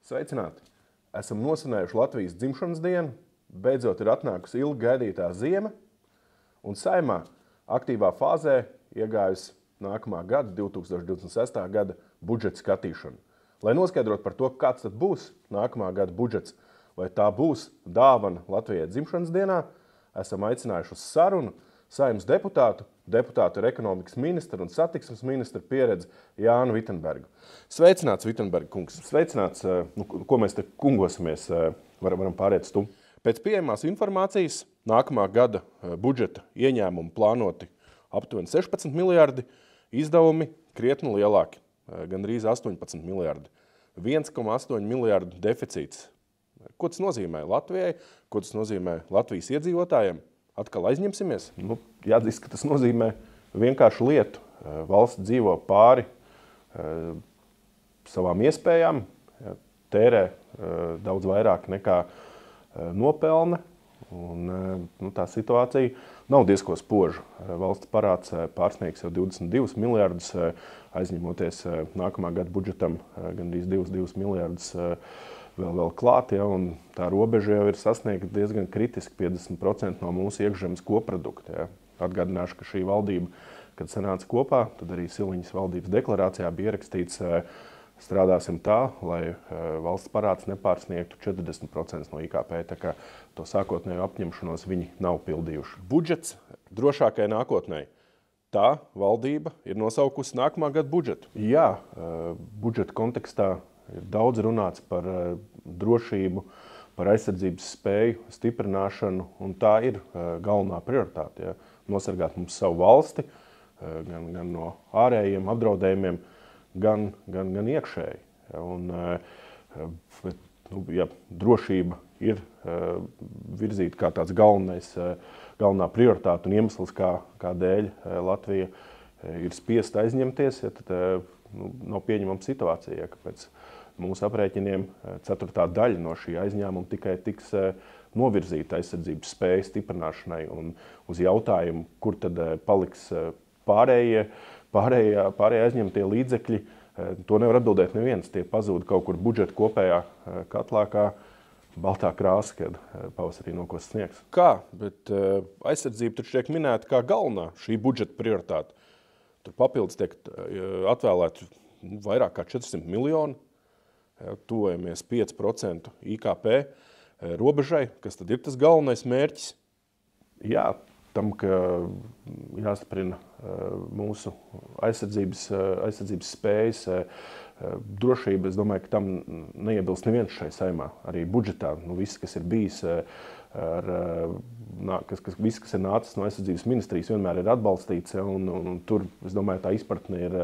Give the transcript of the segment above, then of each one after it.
Sveicināti! Esam nosinējuši Latvijas dzimšanas dienu, beidzot ir atnākusi ilgi gaidītā ziema, un Saeimā aktīvā fāzē iegājusi nākamā gada, 2026. gada budžeta skatīšana. Lai noskaidrotu par to, kāds tad būs nākamā gada budžets, vai tā būs dāvana Latvijai dzimšanas dienā, esam aicinājuši uz sarunu Saeimas deputātu ar ekonomikas ministru un satiksmes ministru pieredzi Jānu Vitenbergu. Sveicināts, Vitenberga kungs. Sveicināts, ko mēs te kungosimies, varam pāriet uz tu. Pēc pieejamās informācijas nākamā gada budžeta ieņēmumi plānoti aptuveni 16 miljardi, izdevumi krietni lielāki, gandrīz 18 miljardi. 1,8 miljardu deficīts. Ko tas nozīmē Latvijai? Ko tas nozīmē Latvijas iedzīvotājiem? Atkal aizņemsimies? Jāatzīst, ka tas nozīmē vienkāršu lietu. Valsts dzīvo pāri savām iespējām, tērē daudz vairāk nekā nopelna. Un, tā situācija nav diezko spoža. Valsts parāds pārsniegs jau 22 miljardus, aizņemoties nākamā gada budžetam gandrīz 22 miljardus vēl klāt, ja, un tā robeža jau ir sasniegta diezgan kritiski 50% no mūsu iekšzemes koprodukta. Ja. Atgādināšu, ka šī valdība, kad sanāca kopā, tad arī Siliņas valdības deklarācijā bija ierakstīts, strādāsim tā, lai valsts parāds nepārsniegtu 40% no IKP, tā kā to sākotnējo apņemšanos viņi nav pildījuši. Budžets drošākai nākotnē. Tā valdība ir nosaukusi nākamā gada budžetu. Jā, budžeta kontekstā ir daudz runāts par drošību, par aizsardzības spēju stiprināšanu, un tā ir galvenā prioritāte. Ja? Nosargāt mums savu valsti, gan no ārējiem apdraudējumiem, gan iekšēji. Ja? Ja drošība ir virzīta kā tāds galvenā prioritāte un iemesls, kādēļ Latvija ir spiesta aizņemties, ja, tad nav pieņemama situācija, ja, ka pēc mūsu aprēķiniem 4. daļa no šī aizņēmuma tikai tiks novirzīta aizsardzības spējas stiprināšanai, un uz jautājumu, kur tad paliks pārējie aizņemtie līdzekļi, to nevar atbildēt neviens. Tie pazūd kaut kur budžeta kopējā katlā kā baltā krāsa, kad pavasarī nokos sniegs. Kā? Bet aizsardzība taču tiek minēta kā galvenā šī budžeta prioritāte. Tur papildus tiek atvēlēti vairāk kā 400 miljoni. Tuvojamies 5% IKP robežai, kas tad ir tas galvenais mērķis? Jā, tam, ka jāstiprina mūsu aizsardzības spējas, drošība, es domāju, ka tam neiebilst neviens šai Saeimā. Arī budžetā, viss, kas ir bijis, viss, kas ir nācis no aizsardzības ministrijas, vienmēr ir atbalstīts, ja, un tur, es domāju, tā izpratne ir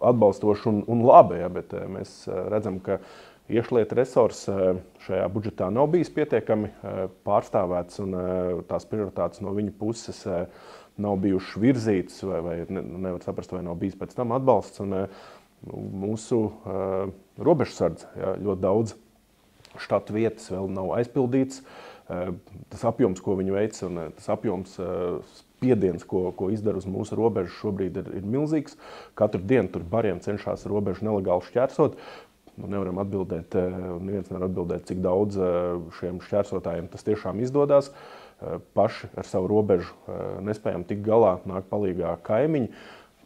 atbalstoši un labi, ja, bet mēs redzam, ka iekšlietu resurs šajā budžetā nav bijis pietiekami pārstāvēts, un tās prioritātes no viņa puses nav bijušas virzītas, vai nevar saprast, vai nav bijis pēc tam atbalsts. Un mūsu robežsardze, ja, ļoti daudz štatu vietas vēl nav aizpildīts. Tas apjoms, ko viņi veic, un tas apjoms spiediens, ko izdara uz mūsu robežu, šobrīd ir milzīgs. Katru dienu tur bariem cenšas robežu nelegāli šķērsot. Nevaram atbildēt, neviens nevar atbildēt, cik daudz šiem šķērsotājiem tas tiešām izdodas. Paši ar savu robežu nespējam tikt galā, nāk palīgā kaimiņi.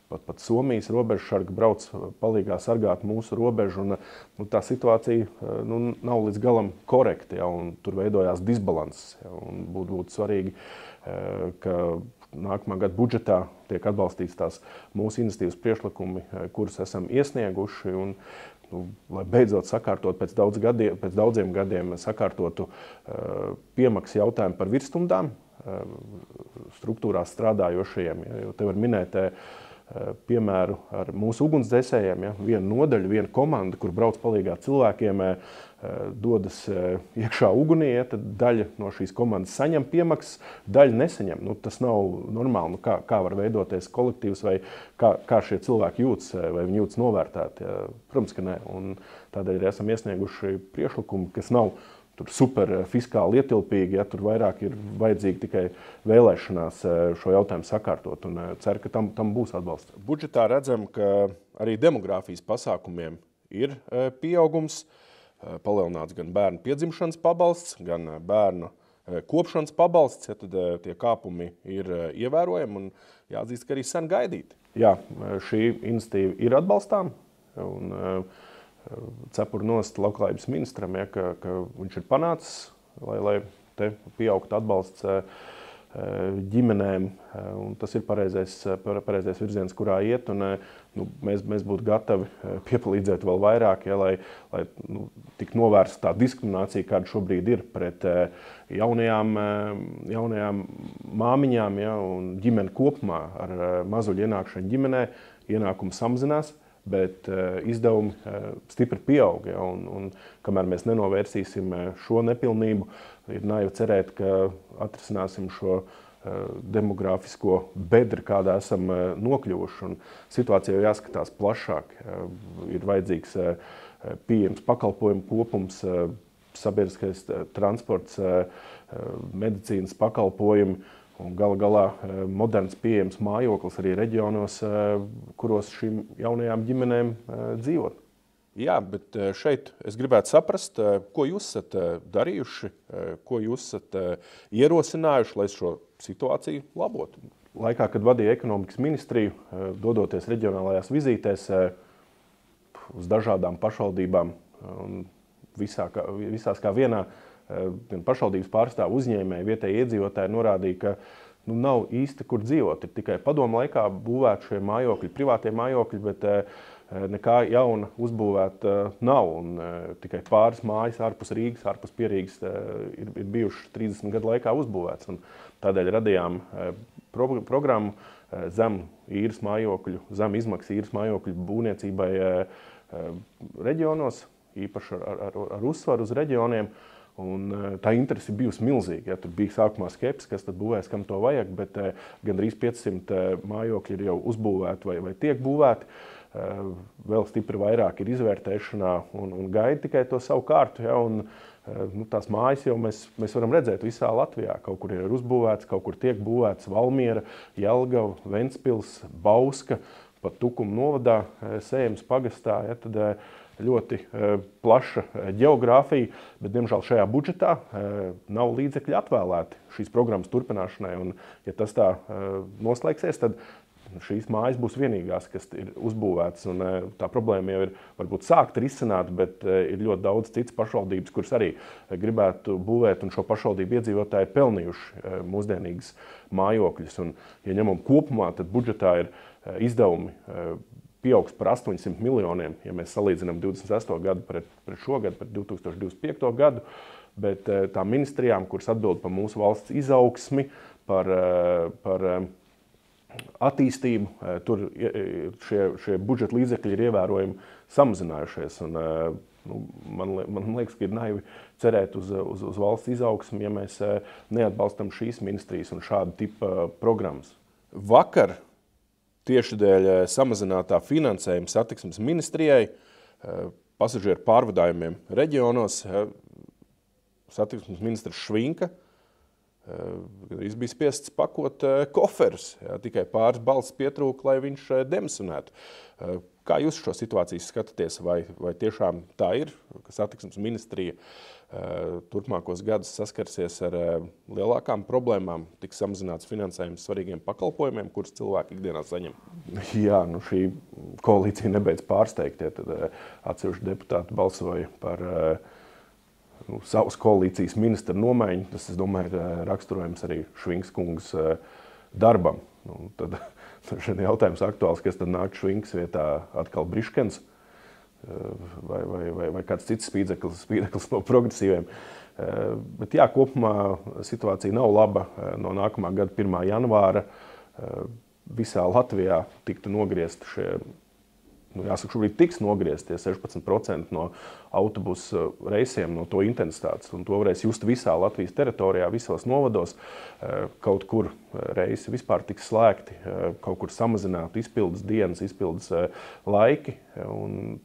Pat Somijas robežsargi brauc palīgā sargāt mūsu robežu, un tā situācija nav līdz galam korekta, ja, un tur veidojās disbalanss. Ja, būtu svarīgi, ka nākamā gada budžetā tiek atbalstīts tās mūsu iniciatīvas priekšlikumi, kurus esam iesnieguši, un lai beidzot sakārtot pēc daudziem gadiem sakārtotu piemaksas jautājumu par virsstundām struktūrās strādājošajiem. Ja, jo te var minēt piemēru ar mūsu ugunsdzēsējiem. Ja, viena nodaļa, viena komanda, kur brauc palīgā cilvēkiem, dodas iekšā ugunī, ja, tad daļa no šīs komandas saņem piemaksas, daļa nesaņem. Tas nav normāli. Kā var veidoties kolektīvs, vai kā šie cilvēki jūtas, vai viņi jūtas novērtēti? Ja? Protams, ka ne. Un tādēļ arī esam iesnieguši priekšlikumu, kas nav tur super fiskāli ietilpīgi, ja tur vairāk ir vajadzīgi tikai vēlēšanās šo jautājumu sakārtot, un ceru, ka tam būs atbalsts. Budžetā redzam, ka arī demogrāfijas pasākumiem ir pieaugums, palielināts gan bērnu piedzimšanas pabalsts, gan bērnu kopšanas pabalsts, tad tie kāpumi ir ievērojami un jāatzīst, ka arī sen gaidīti. Jā, šī iniciatīva ir atbalstām un cepuru nost labklājības ministram, ka viņš ir panācis, lai te pieaugtu atbalsts ģimenēm, un tas ir pareizais virziens, kurā iet, un mēs būtu gatavi piepalīdzēt vēl vairāk, lai tik novērsta tā diskriminācija, kāda šobrīd ir pret jaunajām māmiņām, un ģimeni kopumā ar mazuļu ienākšanu ģimenē, ienākumi samazinās, bet izdevumi stipri pieaug, un kamēr mēs nenovērsīsim šo nepilnību, ir naivi cerēt, ka atrisināsim šo demografisko bedri, kādā esam nokļuvuši. Un situācija jau jāskatās plašāk. Ir vajadzīgs pieejams pakalpojumu kopums, sabiedriskais transports, medicīnas pakalpojumi, un galā moderns pieejams mājoklis arī reģionos, kuros šīm jaunajām ģimenēm dzīvot. Jā, bet šeit es gribētu saprast, ko jūs esat darījuši, ko jūs esat ierosinājuši, lai šo situāciju labotu. Laikā, kad vadīja ekonomikas ministriju, dodoties reģionālajās vizītēs uz dažādām pašvaldībām, un visās kā vienā, gan pašvaldības pārstāvu uzņēmēji, vietēji iedzīvotāji norādīja, ka nav īsti kur dzīvot. Ir tikai padomu laikā būvēt šie mājokļi, privātie mājokļi, bet nekā jauna uzbūvēt nav. Un tikai pāris mājas ārpus Rīgas, ārpus Pierīgas ir bijušas 30 gadu laikā uzbūvēts. Un tādēļ radījām programmu zem izmaksu īres mājokļu būvniecībai reģionos, īpaši ar uzsvaru uz reģioniem. Un tā interese bijusi milzīga. Tur bija sākumā skepsis, kas tad būvēs, kam to vajag, bet gandrīz 500 mājokļi ir jau uzbūvēti vai tiek būvēti. Vēl stipri vairāk ir izvērtēšanā un gaida tikai to savu kārtu. Ja, un, tās mājas jau mēs varam redzēt visā Latvijā. Kaut kur ir uzbūvēts, kaut kur tiek būvēts Valmiera, Jelgava, Ventspils, Bauska, pat Tukuma novadā, Sējumas pagastā. Ja, tad, ļoti plaša ģeogrāfija, bet, diemžēl, šajā budžetā nav līdzekļi atvēlēti šīs programmas turpināšanai. Un, ja tas tā noslēgsies, tad šīs mājas būs vienīgās, kas ir uzbūvētas. Un, tā problēma jau ir varbūt sākta risināt, bet ir ļoti daudz citas pašvaldības, kuras arī gribētu būvēt, un šo pašvaldību iedzīvotāji ir pelnījuši mūsdienīgas mājokļus. Un, ja ņemam kopumā, tad budžetā ir izdevumi pieaugs par 800 miljoniem, ja mēs salīdzinām 28. gadu pret šo gadu, pret 2025. gadu, bet tām ministrijām, kuras atbild par mūsu valsts izaugsmi, par attīstību, tur šie budžeta līdzekļi ir ievērojami samazinājušies. Un, man liekas, ka ir naivi cerēt uz valsts izaugsmi, ja mēs neatbalstam šīs ministrijas un šādu tipu programmas. Vakar tieši dēļ samazinātā finansējuma satiksmes ministrijai, pasažieru pārvadājumiem reģionos, satiksmes ministrs Švinka bija spiests pakot koferus. Tikai pāris balss pietrūka, lai viņš demisionētu. Kā jūs šo situāciju skatāties? Vai tiešām tā ir, ka satiksmes ministrija turpmākos gadus saskarsies ar lielākām problēmām, tiks samazināts finansējums svarīgiem pakalpojumiem, kurus cilvēki ikdienā saņem? Jā, šī koalīcija nebeidz pārsteigt. Ja, tad atsevišķi deputāti balsoja par savas koalīcijas ministra nomaiņu. Tas, es domāju, ir raksturojums arī Švinkas kungas darbam. Tad šeit jautājums aktuāls, kas tad nāk Švinkas vietā atkal Briškens vai kāds cits spīdeklis no progresīviem. Bet jā, kopumā situācija nav laba. No nākamā gada 1. janvāra visā Latvijā tiktu nogriezti šie, jāsaka, šobrīd tiks nogriezti 16% no autobusu reisiem, no to intensitātes. Un to varēs just visā Latvijas teritorijā, visos novados. Kaut kur reisi vispār tiks slēgti, kaut kur samazināt izpildes dienas, izpildes laiki. Un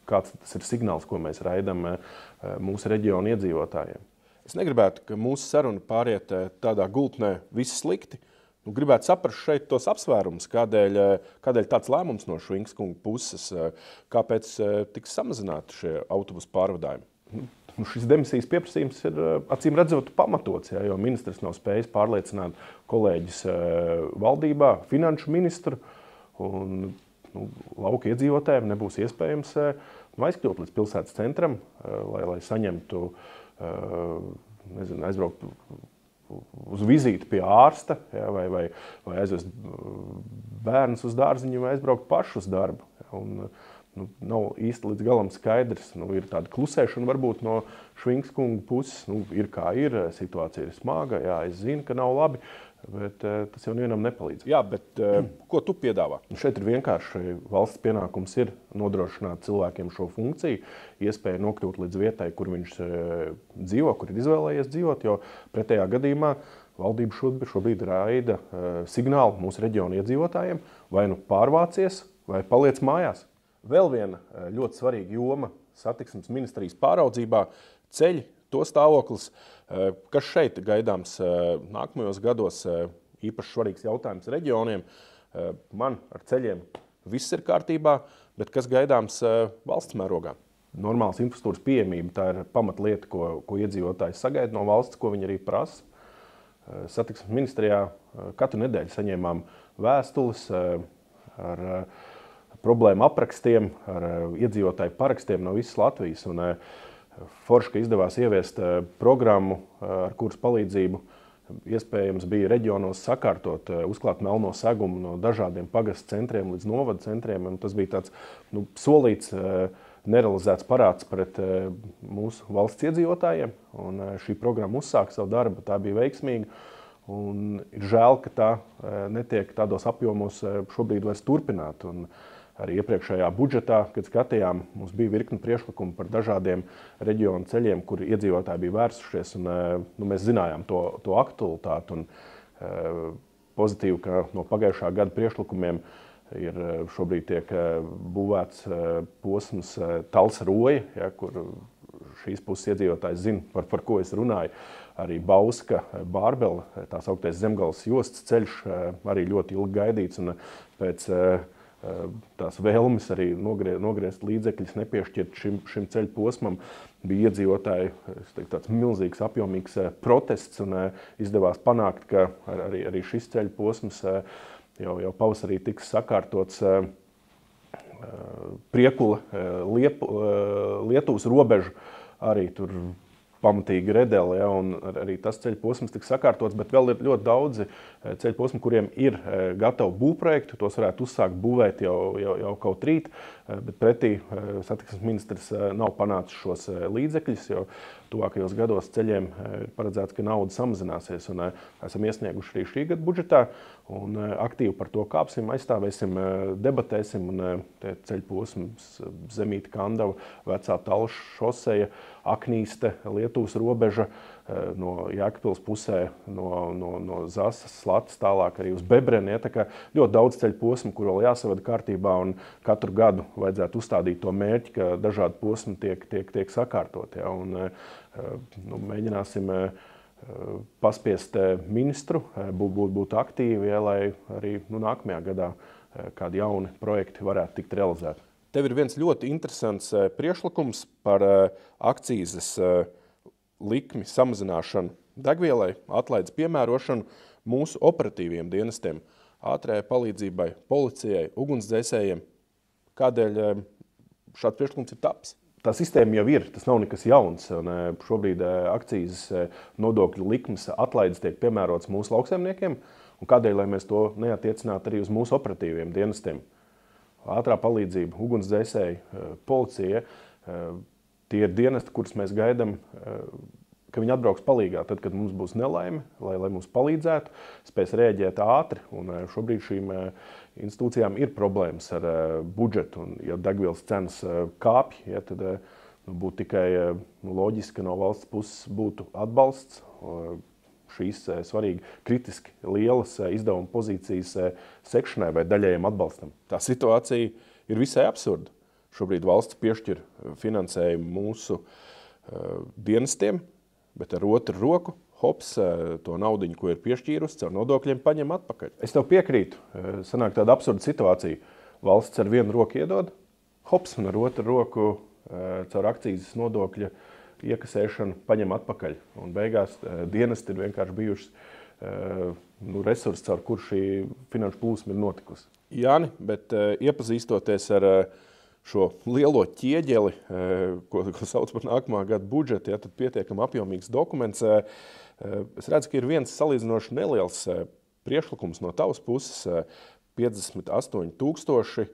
kāds tas ir signāls, ko mēs raidam mūsu reģionu iedzīvotājiem. Es negribētu, ka mūsu saruna pāriet tādā gultnē viss slikti. Gribētu saprast šeit tos apsvērumus, kādēļ tāds lēmums no Švinkas kunga puses, kāpēc tiks samazināti šie autobusu pārvadājumi. Šis demisijas pieprasījums ir acīm redzot pamatots, jo ministrs nav spējis pārliecināt kolēģis valdībā, finanšu ministru, un lauka iedzīvotājiem nebūs iespējams aizkļūt līdz pilsētas centram, lai saņemtu, aizbraukt uz vizīti pie ārsta, vai aizvest bērnus uz dārziņu, vai aizbraukt pašu uz darbu. Nav īsti līdz galam skaidrs. Ir tāda klusēšana varbūt no Švinkas kunga puses. Ir kā ir, situācija ir smaga, jā, es zinu, ka nav labi, bet tas jau nevienam nepalīdz. Jā, bet ko tu piedāvā? Šeit ir vienkārši valsts pienākums ir nodrošināt cilvēkiem šo funkciju, iespēju nokļūt līdz vietai, kur viņš dzīvo, kur ir izvēlējies dzīvot, jo pretējā gadījumā valdība šobrīd raida signālu mūsu reģionu iedzīvotājiem, vai nu pārvācies, vai paliec mājās. Vēl viena ļoti svarīga joma satiksmes ministrijas pāraudzībā – ceļi, to stāvoklis, kas šeit gaidāms nākamajos gados īpaši svarīgs jautājums reģioniem. Man ar ceļiem viss ir kārtībā, bet kas gaidāms valsts mērogā? Normāls infrastruktūras pieejamība, tā ir pamatlieta, ko iedzīvotājs sagaida no valsts, ko viņi arī prasa. Satiksmes ministrijā katru nedēļu saņēmām vēstules ar problēmu aprakstiem, ar iedzīvotāju parakstiem no visas Latvijas. Forši, ka izdevās ieviest programmu, ar kuras palīdzību iespējams bija reģionos sakārtot, uzklāt melno segumu no dažādiem pagastu centriem līdz novada centriem. Tas bija tāds solīts, nerealizēts parāds pret mūsu valsts iedzīvotājiem. Šī programma uzsāka savu darbu, tā bija veiksmīga. Ir žēl, ka tā netiek tādos apjomos šobrīd vairs turpināt. Arī iepriekšējā budžetā, kad skatījām, mums bija virkni priekšlikumu par dažādiem reģionu ceļiem, kur iedzīvotāji bija vērsušies. Mēs zinājām to aktualitāti. Pozitīvi, ka no pagājušā gada priekšlikumiem šobrīd tiek būvēts posms Talsa-Roja, kur šīs puses iedzīvotājs zina, par ko es runāju. Arī Bauska, Bārbele, tā sauktais Zemgales jostas ceļš, arī ļoti ilgi gaidīts. Pēc tās vēlmes arī nogriezt līdzekļus, nepiešķirt šim ceļu posmam, bija iedzīvotāji tāds milzīgs, apjomīgs protests, un izdevās panākt, ka arī šis ceļu posms jau pavasarī tiks sakārtots Priekula, Lietuvas robežu, arī tur pamatīgi redeli, un arī tas ceļu posms tiks sakārtots, bet vēl ir ļoti daudzi ceļu posmi, kuriem ir gatavi būvprojekti, tos varētu uzsākt būvēt jau kaut rīt, bet pretī satiksmes ministrs nav panācis šos līdzekļus, jo tuvākajos gados ceļiem ir paredzēts, ka nauda samazināsies, un esam iesnieguši arī šī gada budžetā, un aktīvi par to kāpsim, aizstāvēsim, debatēsim, un ceļu posms Zemīte, Kandava, Vecā Talša šoseja, Aknīste, Lietuvas robeža, no Jēkabpils pusē, no Zasas, Slatas, tālāk arī uz Bebreni. Tā kā ļoti daudz ceļu posmu, kur vēl jāsavada kārtībā, un katru gadu vajadzētu uzstādīt to mērķi, ka dažādi posmi tiek sakārtot. Mēģināsim paspiest ministru, būt aktīvi, lai arī nākamajā gadā kādi jauni projekti varētu tikt realizēti. Tev ir viens ļoti interesants priekšlikums par akcīzes likmi samazināšanu degvielai, atlaides piemērošanu mūsu operatīviem dienestiem, ātrējai palīdzībai, policijai, ugunsdzēsējiem. Kādēļ šāds priekšlikums ir taps? Tā sistēma jau ir, tas nav nekas jauns. Šobrīd akcīzes nodokļu likmes atlaides tiek piemērotas mūsu lauksaimniekiem. Kādēļ, lai mēs to neatiecinātu arī uz mūsu operatīviem dienestiem? Ātrā palīdzība, ugunsdzēsēji, policija, tie ir dienesti, kurus mēs gaidām, ka viņi atbrauks palīgā tad, kad mums būs nelaime, lai mums palīdzētu, spēs rēģēt ātri. Šobrīd šīm institūcijām ir problēmas ar budžetu, un ja degvielas cenas kāpj, tad būtu tikai loģiski, ka no valsts puses būtu atbalsts šīs svarīgi kritiski lielas izdevuma pozīcijas sekšanai vai daļējiem atbalstam. Tā situācija ir visai absurda. Šobrīd valsts piešķir finansējumu mūsu dienestiem, bet ar otru roku hops, to naudiņu, ko ir piešķīrusi, caur nodokļiem paņem atpakaļ. Es tev piekrītu. Sanāk tāda absurda situācija. Valsts ar vienu roku iedod, hops, un ar otru roku caur akcijas nodokļa iekasēšanu paņem atpakaļ. Un beigās dienesti ir vienkārši bijušas resursi, caur kur šī finanšu plūsma ir notikusi. Jāni, bet iepazīstoties ar šo lielo ķieģeli, ko sauc par nākamā gada budžetu, tad pietiekami apjomīgs dokuments. Es redzu, ka ir viens salīdzinoši neliels priekšlikums no tavas puses, 58,000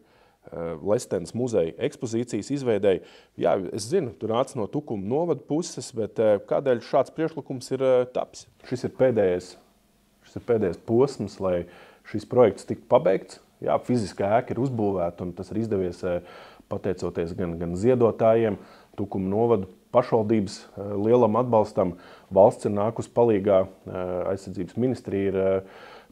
Lestenes muzeja ekspozīcijas izveidēji. Jā, es zinu, tu nāc no Tukuma novada puses, bet kādēļ šāds priekšlikums ir tapis? Šis ir pēdējais posms, lai šis projekts tiktu pabeigts. Jā, fiziskā ēka ir uzbūvēta, un tas ir izdevies pateicoties gan ziedotājiem, Tukuma novadu pašvaldības lielam atbalstam. Valsts ir nākusi palīgā, aizsardzības ministrija ir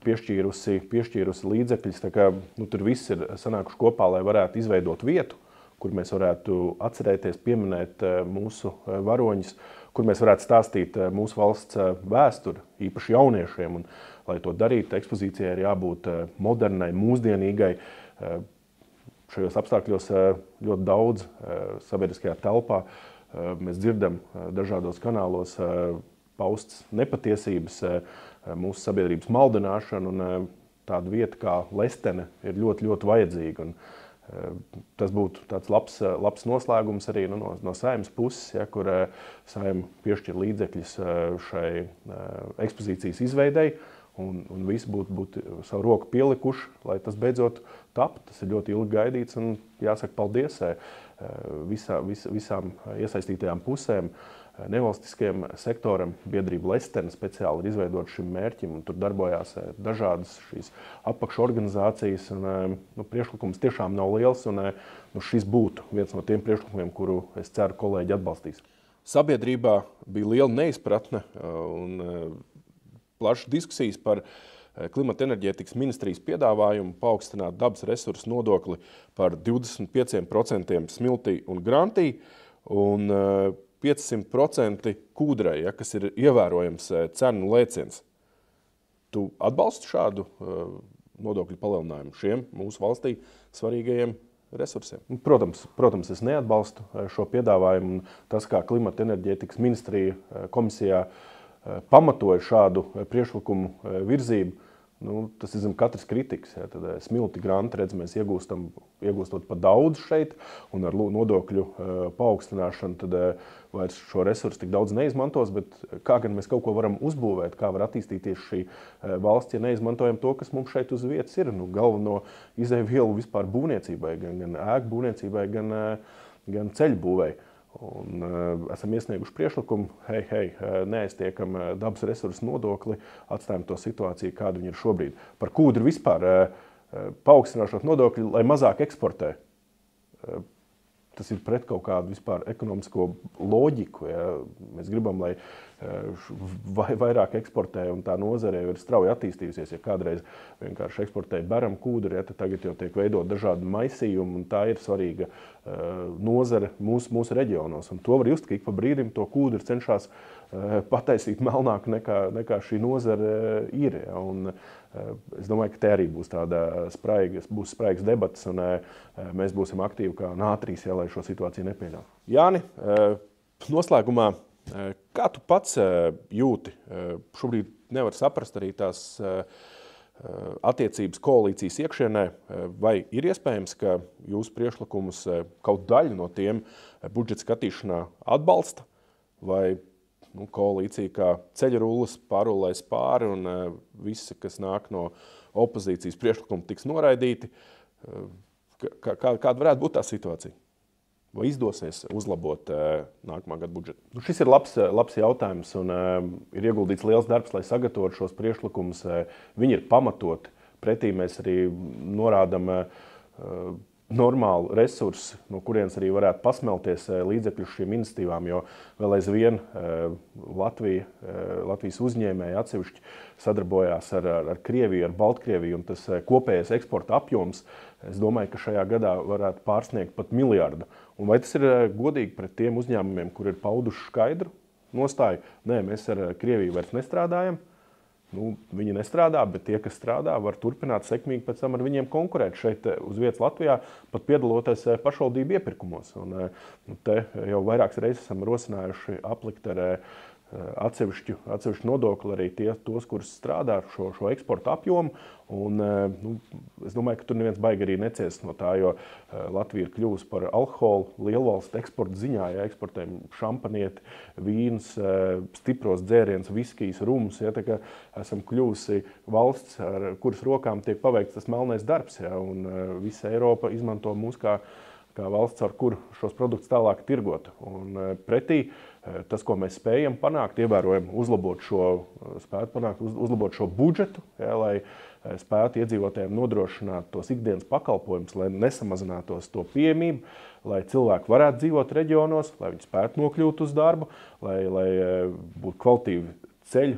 piešķīrusi līdzekļus. Tā kā, tur viss ir sanākuši kopā, lai varētu izveidot vietu, kur mēs varētu atcerēties, pieminēt mūsu varoņus, kur mēs varētu stāstīt mūsu valsts vēsturi, īpaši jauniešiem. Un, lai to darītu, ekspozīcijai ir jābūt modernai, mūsdienīgai. Šajos apstākļos ļoti daudz sabiedriskajā telpā mēs dzirdam dažādos kanālos pausts nepatiesības, mūsu sabiedrības maldināšanu, un tāda vieta kā Lestene ir ļoti, ļoti vajadzīga. Un tas būtu tāds labs noslēgums arī no Saeimas puses, kur Saeima piešķir līdzekļus šai ekspozīcijas izveidei, un visi būtu savu roku pielikuši, lai tas beidzot taptu. Tas ir ļoti ilgi gaidīts, un jāsaka paldies visām iesaistītajām pusēm, nevalstiskajam sektoram. Biedrība Lestene speciāli ir izveidota šim mērķim, un tur darbojās dažādas šīs apakšorganizācijas. Priekšlikums tiešām nav liels, un šis būtu viens no tiem priekšlikumiem, kuru es ceru kolēģi atbalstīs. Sabiedrībā bija liela neizpratne un plašas diskusijas par Klimata enerģētikas ministrijas piedāvājumu paaugstināt dabas resursu nodokli par 25% smiltī un grantī un 500% kūdrai, kas ir ievērojams cenu lēciens. Tu atbalsti šādu nodokļu palielinājumu šiem mūsu valstī svarīgajiem resursiem? Protams, es neatbalstu šo piedāvājumu. Tas, kā Klimata enerģētikas ministrija komisijā pamatoja šādu priekšlikumu virzību, tas ir zem katras kritikas. Tad smilti granti, mēs iegūstot pa daudz šeit, un ar nodokļu paaugstināšanu tad vairs šo resursu tik daudz neizmantos, bet kā gan mēs kaut ko varam uzbūvēt, kā var attīstīties šī valsts, ja neizmantojam to, kas mums šeit uz vietas ir. Galveno izēvielu vispār būvniecībai, gan ēku būvniecībai, gan ceļu būvei. Un esam iesnieguši priekšlikumu, neaiztiekam dabas resursu nodokli, atstājam to situāciju, kāda viņa ir šobrīd. Par kūdru vispār paaugstināšot nodokļu, lai mazāk eksportē. Tas ir pret kaut kādu vispār ekonomisko loģiku. Ja? Mēs gribam, lai vairāk eksportē, un tā nozare ir strauji attīstījusies. Ja kādreiz vienkārši eksportēja beram kūdru, tad tagad jau tiek veidot dažādi maisījumi, un tā ir svarīga nozare mūsu reģionos. Un to var just, ka ik pa brīdim to kūdru cenšas pataisīt melnāku nekā šī nozare ir. Ja? Un es domāju, ka te arī būs tāda spraigas debatas, un mēs būsim aktīvi kā nātrīs, lai šo situāciju nepieļautu. Jāni, noslēgumā, kā tu pats jūti? Šobrīd nevar saprast arī tās attiecības koalīcijas iekšienē, vai ir iespējams, ka jūsu priekšlikumus kaut daļu no tiem budžeta skatīšanā atbalsta, vai koalīcija kā ceļrullis pārrullēs pāri un visi, kas nāk no opozīcijas priekšlikuma, tiks noraidīti. Kāda varētu būt tā situācija? Vai izdosies uzlabot nākamā gada budžetu? Šis ir labs jautājums, un ir ieguldīts liels darbs, lai sagatavotu šos priekšlikumus. Viņi ir pamatoti. Pretī mēs arī norādam normālu resursu, no kurienes arī varētu pasmelties līdzekļus šīm iniciatīvām, jo vēl aizvien Latvijas uzņēmēji atsevišķi sadarbojās ar Krieviju, ar Baltkrieviju, un tas kopējais eksporta apjoms, es domāju, ka šajā gadā varētu pārsniegt pat miljardu. Un vai tas ir godīgi pret tiem uzņēmumiem, kur ir pauduši skaidru nostāju. Nē, mēs ar Krieviju vairs nestrādājam. Viņi nestrādā, bet tie, kas strādā, var turpināt sekmīgi pēc tam ar viņiem konkurēt šeit uz vietas Latvijā, pat piedaloties pašvaldību iepirkumos. Te jau vairākas reizes esam rosinājuši aplikt ar atsevišķu nodokli arī tos, kurus strādā ar šo eksporta apjomu. Es domāju, ka tur neviens baigi arī necies no tā, jo Latvija ir kļuvusi par alkoholu lielvalstu eksporta ziņā. Ja, eksportējam šampanieti, vīnus, stipros dzērienus, viskijas, rumus. Ja, esam kļuvusi valsts, ar kuras rokām tiek paveikts tas melnais darbs. Ja, un visa Eiropa izmanto mūs kā valsts, ar kuru šos produktus tālāk tirgot. Un pretī tas, ko mēs spējam panākt, ievērojam uzlabot šo budžetu, ja, lai spētu iedzīvotājiem nodrošināt tos ikdienas pakalpojumus, lai nesamazinātos to pieejamību, lai cilvēki varētu dzīvot reģionos, lai viņi spētu nokļūt uz darbu, lai būtu kvalitīvi ceļu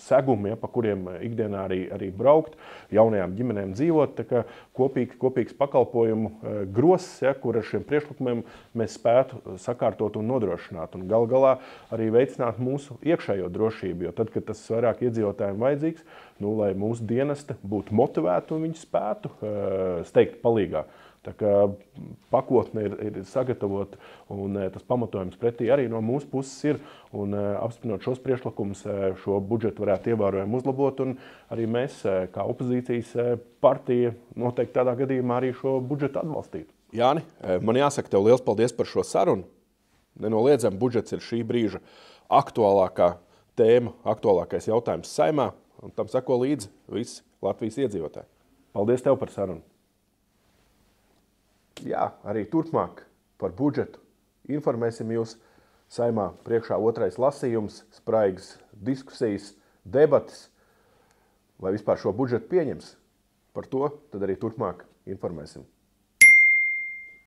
segumi, ja, pa kuriem ikdienā arī braukt, jaunajām ģimenēm dzīvot. Tā kā kopīgs pakalpojumu grosis, ja, kur ar šiem priekšlikumiem mēs spētu sakārtot un nodrošināt. Un galā arī veicināt mūsu iekšējo drošību, jo tad, kad tas vairāk iedzīvotājiem vajadzīgs, lai mūsu dienesti būtu motivēti un viņi spētu steigt palīgā. Tā kā pakotne ir sagatavota un tas pamatojums pretī arī no mūsu puses ir. Un apstiprinot šos priekšlikumus, šo budžetu varētu ievērojami uzlabot. Un arī mēs, kā opozīcijas partija, noteikti tādā gadījumā arī šo budžetu atbalstītu. Jāni, man jāsaka tev liels paldies par šo sarunu. Nenoliedzami budžets ir šī brīža aktuālākā tēma, aktuālākais jautājums Saeimā. Un tam seko līdzi visi Latvijas iedzīvotāji. Paldies tev par sarunu! Jā, arī turpmāk par budžetu informēsim jūs. Saeimā priekšā otrais lasījums, spraigas diskusijas, debates, vai vispār šo budžetu pieņems. Par to tad arī turpmāk informēsim.